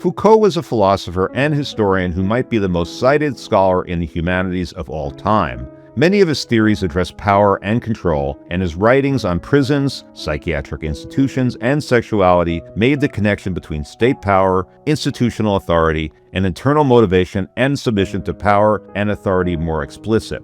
Foucault was a philosopher and historian who might be the most cited scholar in the humanities of all time. Many of his theories address power and control, and his writings on prisons, psychiatric institutions, and sexuality made the connection between state power, institutional authority, and internal motivation and submission to power and authority more explicit.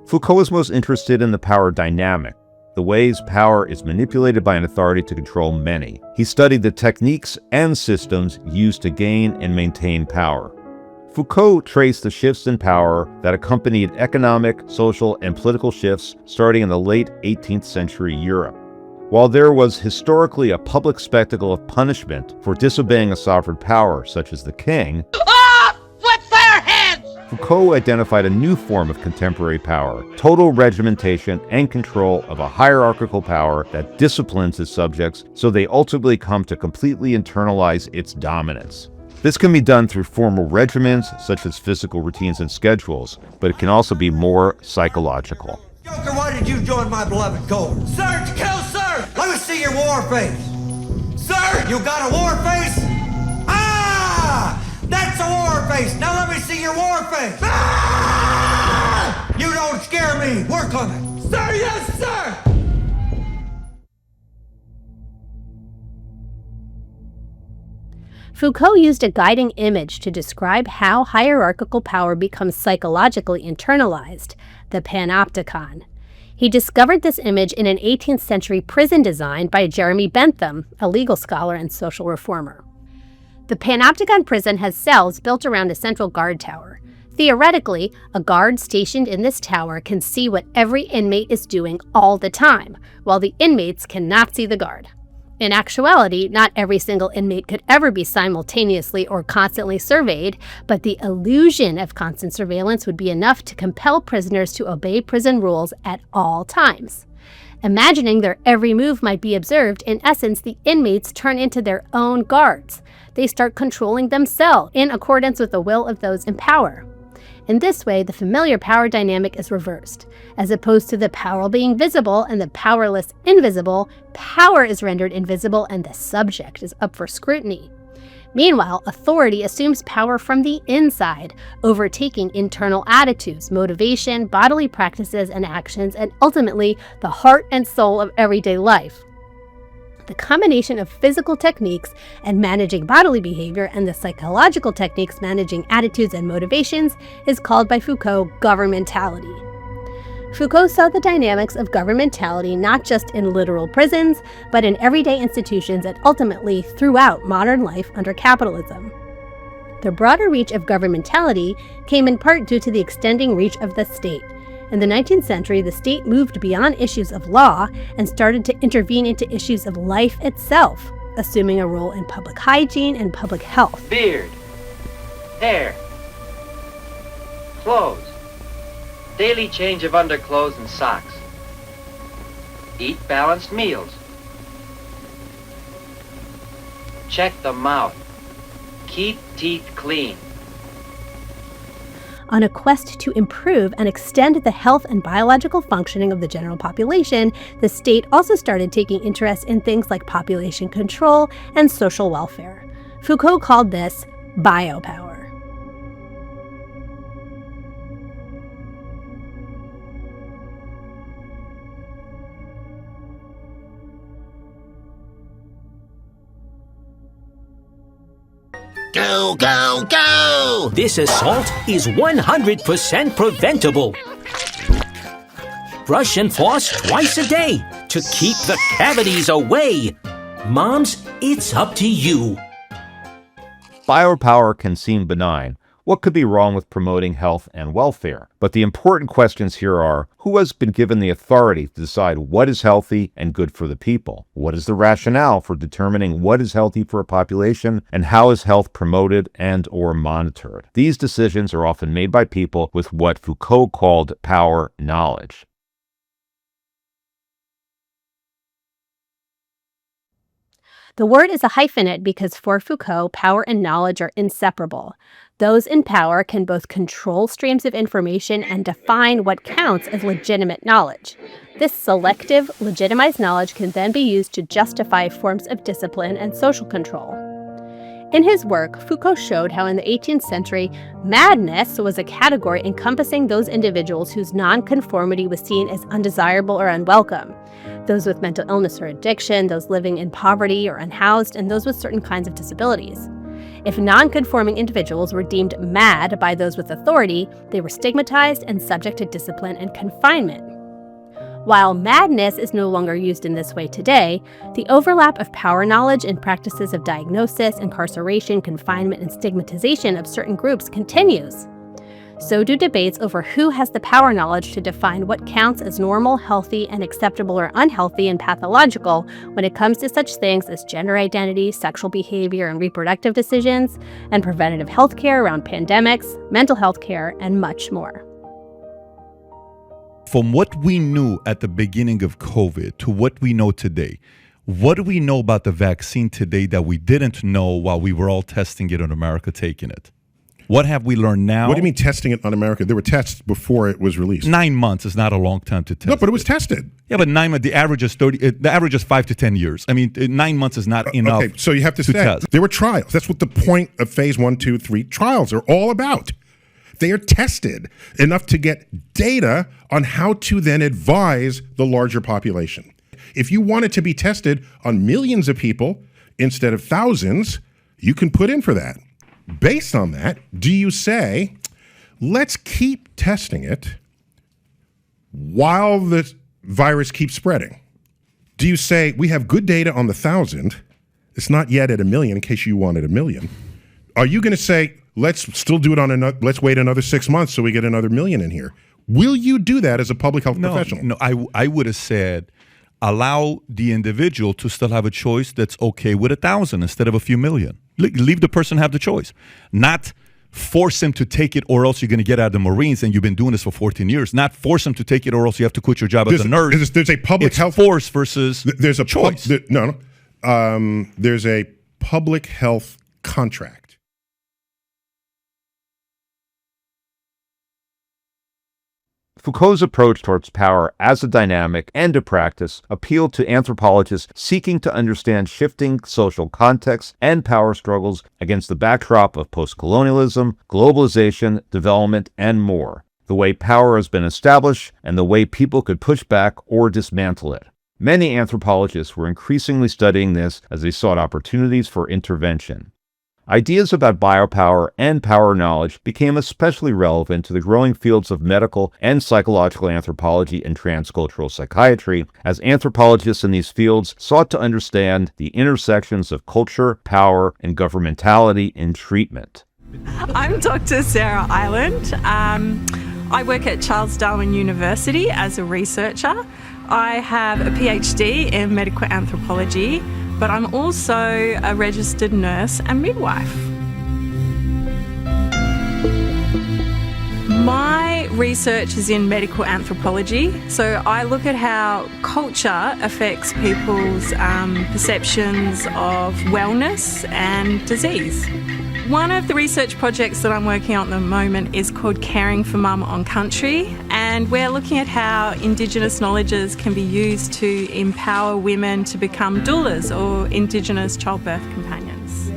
Foucault was most interested in the power dynamic, the ways power is manipulated by an authority to control many. He studied the techniques and systems used to gain and maintain power. Foucault traced the shifts in power that accompanied economic, social, and political shifts starting in the late 18th century Europe. While there was historically a public spectacle of punishment for disobeying a sovereign power, such as the king, With their heads! Foucault identified a new form of contemporary power, total regimentation and control of a hierarchical power that disciplines its subjects so they ultimately come to completely internalize its dominance. This can be done through formal regimens, such as physical routines and schedules, but it can also be more psychological. Joker, why did you join my beloved corps? Sir, to kill, sir! Let me see your war face. Sir, you got a war face? Ah! That's a war face! Now let me see your war face! Ah! You don't scare me! Work on it! Sir, yes, sir! Foucault used a guiding image to describe how hierarchical power becomes psychologically internalized, the Panopticon. He discovered this image in an 18th century prison design by Jeremy Bentham, a legal scholar and social reformer. The Panopticon prison has cells built around a central guard tower. Theoretically, a guard stationed in this tower can see what every inmate is doing all the time, while the inmates cannot see the guard. In actuality, not every single inmate could ever be simultaneously or constantly surveyed, but the illusion of constant surveillance would be enough to compel prisoners to obey prison rules at all times. Imagining their every move might be observed, in essence, the inmates turn into their own guards. They start controlling themselves in accordance with the will of those in power. In this way, the familiar power dynamic is reversed. As opposed to the power being visible and the powerless invisible, power is rendered invisible and the subject is up for scrutiny. Meanwhile, authority assumes power from the inside, overtaking internal attitudes, motivation, bodily practices and actions, and ultimately the heart and soul of everyday life. The combination of physical techniques and managing bodily behavior and the psychological techniques managing attitudes and motivations is called by Foucault governmentality. Foucault saw the dynamics of governmentality not just in literal prisons, but in everyday institutions and ultimately throughout modern life under capitalism. The broader reach of governmentality came in part due to the extending reach of the state. In the 19th century, the state moved beyond issues of law and started to intervene into issues of life itself, assuming a role in public hygiene and public health. Beard, hair, clothes, daily change of underclothes and socks. Eat balanced meals. Check the mouth. Keep teeth clean. On a quest to improve and extend the health and biological functioning of the general population, the state also started taking interest in things like population control and social welfare. Foucault called this biopower. Go, go, go! This assault is 100% preventable. Brush and floss twice a day to keep the cavities away. Moms, it's up to you. Biopower can seem benign. What could be wrong with promoting health and welfare? But the important questions here are, who has been given the authority to decide what is healthy and good for the people? What is the rationale for determining what is healthy for a population, and how is health promoted and or monitored? These decisions are often made by people with what Foucault called power knowledge. The word is a hyphenate because for Foucault, power and knowledge are inseparable. Those in power can both control streams of information and define what counts as legitimate knowledge. This selective, legitimized knowledge can then be used to justify forms of discipline and social control. In his work, Foucault showed how in the 18th century, madness was a category encompassing those individuals whose nonconformity was seen as undesirable or unwelcome. Those with mental illness or addiction, those living in poverty or unhoused, and those with certain kinds of disabilities. If nonconforming individuals were deemed mad by those with authority, they were stigmatized and subject to discipline and confinement. While madness is no longer used in this way today, the overlap of power knowledge and practices of diagnosis, incarceration, confinement, and stigmatization of certain groups continues. So do debates over who has the power knowledge to define what counts as normal, healthy, and acceptable or unhealthy and pathological when it comes to such things as gender identity, sexual behavior and reproductive decisions, and preventative health care around pandemics, mental health care, and much more. From what we knew at the beginning of COVID to what we know today, what do we know about the vaccine today that we didn't know while we were all testing it in America, taking it? What have we learned now? What do you mean testing it on America? There were tests before it was released. 9 months is not a long time to test. No, but it was tested. Yeah, but 9 months, the average is 30. The average is 5 to 10 years. I mean, 9 months is not enough. Okay, so you have to say test. There were trials. That's what the point of phase 1, 2, 3 trials are all about. They are tested enough to get data on how to then advise the larger population. If you want it to be tested on millions of people instead of thousands, you can put in for that. Based on that, do you say, let's keep testing it while the virus keeps spreading? Do you say, we have good data on the 1,000, it's not yet at 1 million in case you wanted 1 million. Are you going to say, let's still do it on another, let's wait another 6 months so we get another 1 million in here? Will you do that as a public health professional? No, I would have said, allow the individual to still have a choice that's okay with 1,000 instead of a few million. Leave the person have the choice. Not force him to take it or else you're going to get out of the Marines and you've been doing this for 14 years. Not force him to take it or else you have to quit your job as a nurse. There's a public health force versus there's a choice. There's a public health contract. Foucault's approach towards power as a dynamic and a practice appealed to anthropologists seeking to understand shifting social contexts and power struggles against the backdrop of post-colonialism, globalization, development, and more, the way power has been established and the way people could push back or dismantle it. Many anthropologists were increasingly studying this as they sought opportunities for intervention. Ideas about biopower and power knowledge became especially relevant to the growing fields of medical and psychological anthropology and transcultural psychiatry, as anthropologists in these fields sought to understand the intersections of culture, power, and governmentality in treatment. I'm Dr. Sarah Ireland. I work at Charles Darwin University as a researcher. I have a PhD in medical anthropology, but I'm also a registered nurse and midwife. My research is in medical anthropology, so I look at how culture affects people's perceptions of wellness and disease. One of the research projects that I'm working on at the moment is called Caring for Mum on Country, and we're looking at how Indigenous knowledges can be used to empower women to become doulas or Indigenous childbirth companions.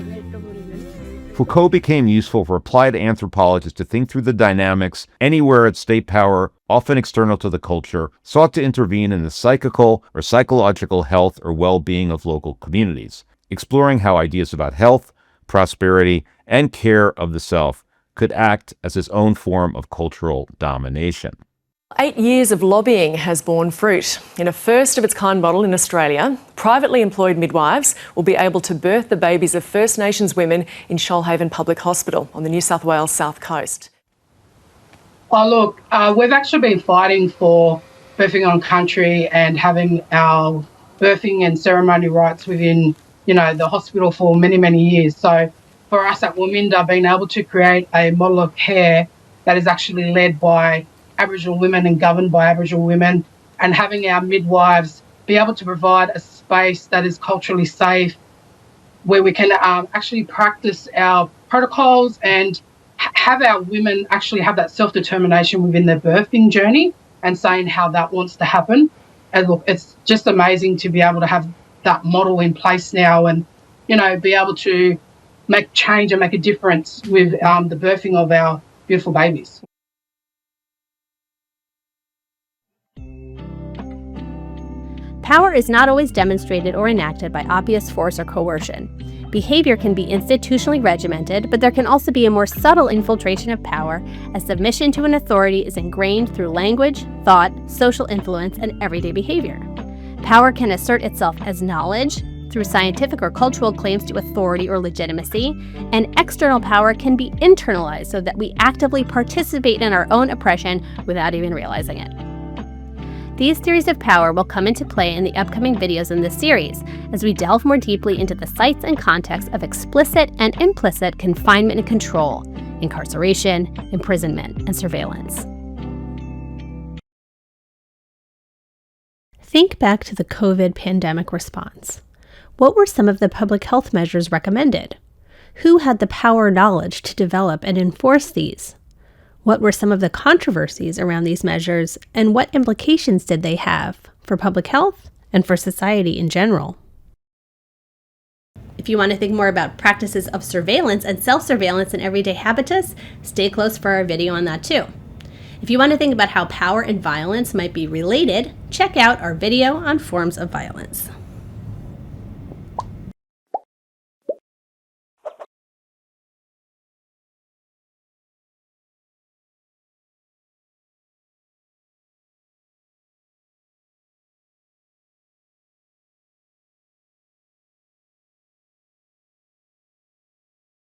Foucault became useful for applied anthropologists to think through the dynamics anywhere at state power, often external to the culture, sought to intervene in the psychical or psychological health or well-being of local communities, exploring how ideas about health, prosperity, and care of the self could act as its own form of cultural domination. 8 years of lobbying has borne fruit. In a first-of-its-kind model in Australia, privately employed midwives will be able to birth the babies of First Nations women in Shoalhaven Public Hospital on the New South Wales South Coast. Oh, look, we've actually been fighting for birthing on country and having our birthing and ceremony rights within, the hospital for many, many years. So for us at Wominda, being able to create a model of care that is actually led by Aboriginal women and governed by Aboriginal women, and having our midwives be able to provide a space that is culturally safe, where we can actually practice our protocols and have our women actually have that self-determination within their birthing journey and saying how that wants to happen. And look, it's just amazing to be able to have that model in place now and, be able to make change and make a difference with the birthing of our beautiful babies. Power is not always demonstrated or enacted by obvious force or coercion. Behavior can be institutionally regimented, but there can also be a more subtle infiltration of power as submission to an authority is ingrained through language, thought, social influence, and everyday behavior. Power can assert itself as knowledge through scientific or cultural claims to authority or legitimacy, and external power can be internalized so that we actively participate in our own oppression without even realizing it. These theories of power will come into play in the upcoming videos in this series, as we delve more deeply into the sites and contexts of explicit and implicit confinement and control, incarceration, imprisonment, and surveillance. Think back to the COVID pandemic response. What were some of the public health measures recommended? Who had the power or knowledge to develop and enforce these? What were some of the controversies around these measures, and what implications did they have for public health and for society in general? If you want to think more about practices of surveillance and self-surveillance in everyday habitus, stay close for our video on that too. If you want to think about how power and violence might be related, check out our video on forms of violence.